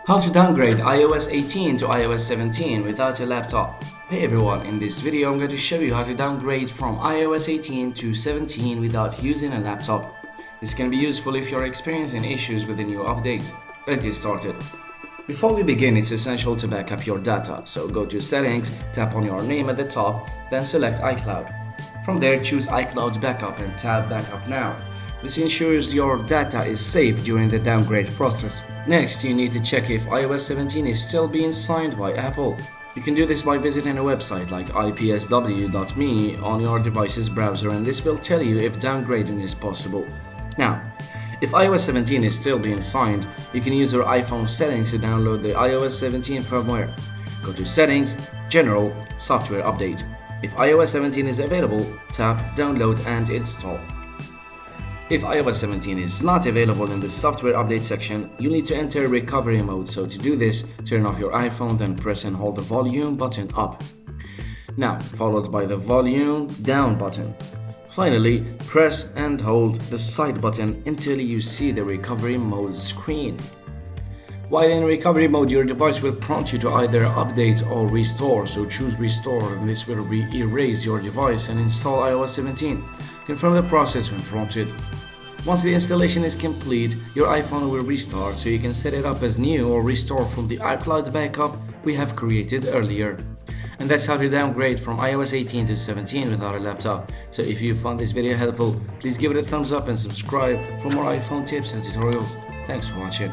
How to downgrade iOS 18 to iOS 17 without a laptop. Hey everyone, in this video I'm going to show you how to downgrade from iOS 18 to 17 without using a laptop. This can be useful if you're experiencing issues with the new update. Let's get started. Before we begin, it's essential to back up your data, so go to Settings, tap on your name at the top, then select iCloud. From there, choose iCloud Backup and tap Backup Now. This ensures your data is safe during the downgrade process. Next, you need to check if iOS 17 is still being signed by Apple. You can do this by visiting a website like ipsw.me on your device's browser, and this will tell you if downgrading is possible. Now, if iOS 17 is still being signed, you can use your iPhone settings to download the iOS 17 firmware. Go to Settings, General, Software Update. If iOS 17 is available, tap Download and Install. If iOS 17 is not available in the software update section, you'll need to enter recovery mode. So to do this, turn off your iPhone, then press and hold the volume button up. Now, followed by the volume down button. Finally, press and hold the side button until you see the recovery mode screen. While in recovery mode, your device will prompt you to either update or restore, so choose restore and this will erase your device and install iOS 17. Confirm the process when prompted. Once the installation is complete, your iPhone will restart, so you can set it up as new or restore from the iCloud backup we have created earlier. And that's how to downgrade from iOS 18 to 17 without a laptop. So if you found this video helpful, please give it a thumbs up and subscribe for more iPhone tips and tutorials. Thanks for watching.